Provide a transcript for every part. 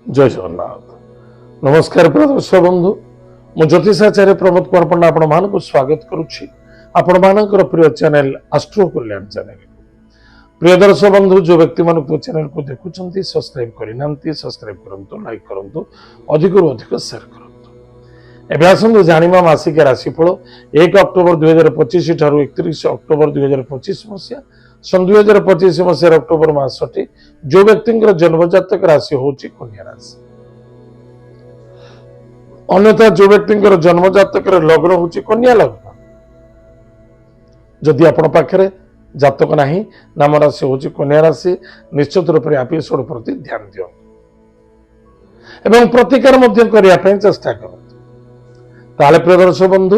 जय जगन्नाथ नमस्कार प्रिय दर्शक बंधु मु ज्योतिषाचार्य प्रमोद कुमार पंडा आपण मानक स्वागत करुच्ची आपण मानकर प्रिय चैनल एस्ट्रो कल्याण चैनल प्रिय दर्शक बंधु जो व्यक्ति मान चैनल को देखुं सब्सक्राइब करना सब्सक्राइब करूँ लाइक करूँ अधिक अधिक शेयर करूँ एवं आसतु जाना मासिक राशिफल 1 अक्टोबर 2025 ठारू 31 अक्टोबर 2025 मसीहा सन 2025 मसीह अक्टोबर मासटी जो व्यक्ति जन्मजातक राशि हूँ कन्या राशि अन्यथा जो व्यक्ति जन्मजातक लग्न हूँ कन्या लग्न जदि आपण पाखे जातक नहीं नाम राशि हूँ कन्या राशि निश्चित रूप से एपिसोड प्रति ध्यान दियो एवं प्रतिकार करने चेष्टा करूँ प्रिय दर्शक बंधु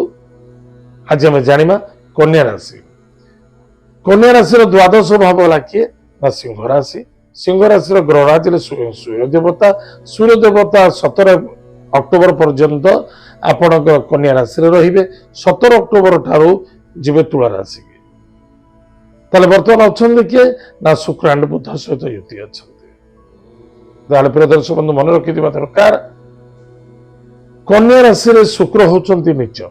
आज आम जाना कन्या राशि कन्या राशि द्वादश भाव है किए सिंह राशि सिंह राशि ग्रहराज सूर्य देवता 17 अक्टोबर पर्यंत आपण कन्या राशि रे 17 अक्टोबर ठारू जीवे तुला राशि ताले बर्तमान अच्छा किए ना शुक्र एंड बुध सहित युति अच्छा प्रिय दर्शक बंधु मन रखि दरकार कन्या राशि रे शुक्र होचंती नीच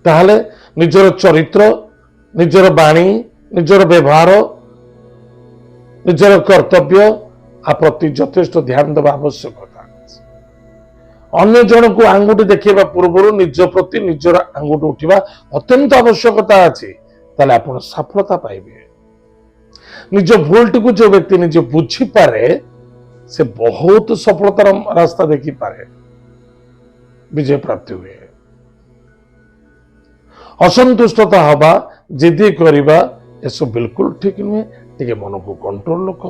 ताहले निजर चरित्र निजर बाणी निजर व्यवहार निजर कर्तव्य आ प्रति यथेष्ट ध्यान देवा आवश्यकता अन्य जन को आंगुठी देखा पूर्व निज प्रति निजर आंगुठी उठा अत्यंत आवश्यकता अच्छी ताले आपण सफलता पाइबे निज भूलटी को जो व्यक्ति निजे बुझी पारे से बहुत सफलतार रास्ता देखी पारे विजय प्राप्ति हुए असंतुष्टता हवा जिद्दी करवा यह बिल्कुल ठीक नुहे टे मन को कंट्रोल रखु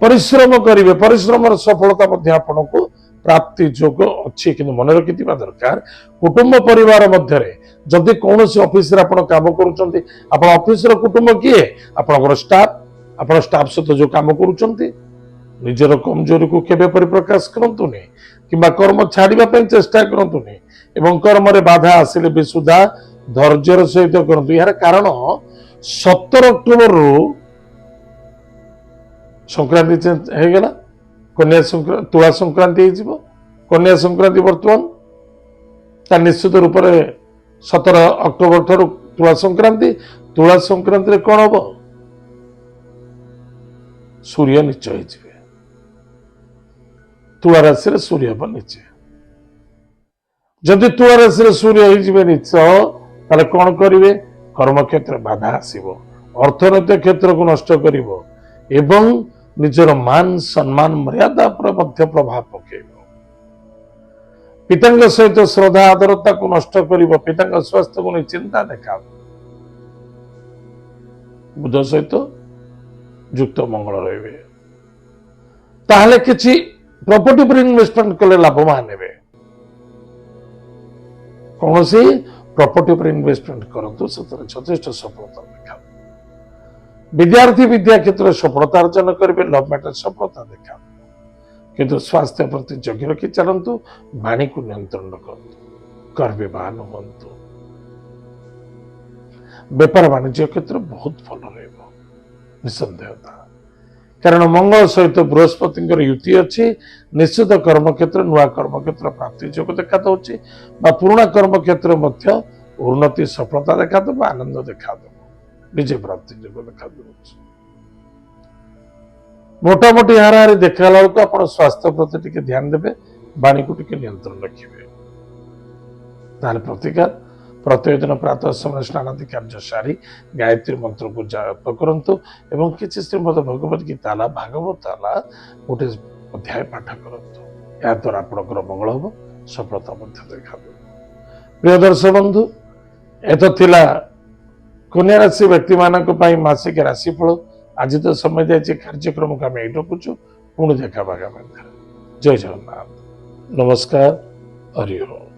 परिश्रम करेंगे परिश्रम सफलता आपन को प्राप्ति जोग अच्छी कि मन रखि दरकार कुटुंब परिवार मध्य जदि कौन ऑफिस काम कर ऑफिस कुटुंब किए आप स्टाफ सहित जो काम कर निजर कमजोरी को केबे परिप्रकाश करंतुनी किंबा कर्म छाड़िबा चेष्टा करंतुनी एवं कर्म रे बाधा आसिले भी सुधा धैर्यर सहित करंतु यार कारण 17 अक्टोबर रु संक्रांति चेंज हो गला कन्या संक्रांति तुला संक्रांति हो कन्या संक्रांति वर्तमान निश्चित रूप से 17 अक्टोबर ठारू तुला संक्रांति रे कौन हम सूर्य नीच हो तुला राशि सूर्य हम नीचे जदि तुला राशि सूर्य हो नीच ताले कौन करेंगे कर्म क्षेत्र बाधा आसव अर्थनैतिक क्षेत्र को नष्ट कर एवं निजर मान सम्मान मर्यादा पर प्रभाव पकेब पिता सहित श्रद्धा आदरता को नष्ट कर पिता स्वास्थ्य को नहीं चिंता देखा बुध सहित युक्त मंगल रे ताहले किछि प्रॉपर्टी पर इन्वेस्टमेंट कले लाभवान हे कौन सी प्रॉपर्टी पर इन्वेस्टमेंट करंतु सतर यथेष्ट सफलता देखा विद्यार्थी विद्या क्षेत्र सफलता अर्जन करेंगे लव मैटर सफलता देखा किंतु स्वास्थ्य प्रति जगह रखी चलतु वाणी को नियंत्रण करूँ कर्व्यवान हूँ बेपार वाणिज्य क्षेत्र बहुत भल निसंदेहता कारण मंगल सहित बृहस्पति युति अच्छी निश्चित कर्म क्षेत्र नुआ कर्म क्षेत्र प्राप्ति जो देखा दूसरी पुराणा कर्म क्षेत्र उन्नति सफलता देखा दब आनंद देखा दब विजय प्राप्ति जो देखा दूसरी मोटामोटी हाराहारी देखा बेलू आप स्वास्थ्य प्रति टे ध्यान देवे वाणी को टे नियंत्रण रखिए प्रतिकार प्रत्येक दिन प्रातः समय स्नानादि कार्य सारी गायत्री मंत्र को जाप करंतु एवं किसी श्रीमद भगवत गीता भागवत गोटे अध्याय पाठ करंतु या द्वारा आपनकर मंगल हम सफलता देखा प्रिय दर्शक बंधु एत थिला कन्या राशि व्यक्ति मानक मासिक राशिफल आज तो समय जाए कार्यक्रम को आम ये रखुचु पुणी देखा जय जगन्नाथ नमस्कार हरि ओम।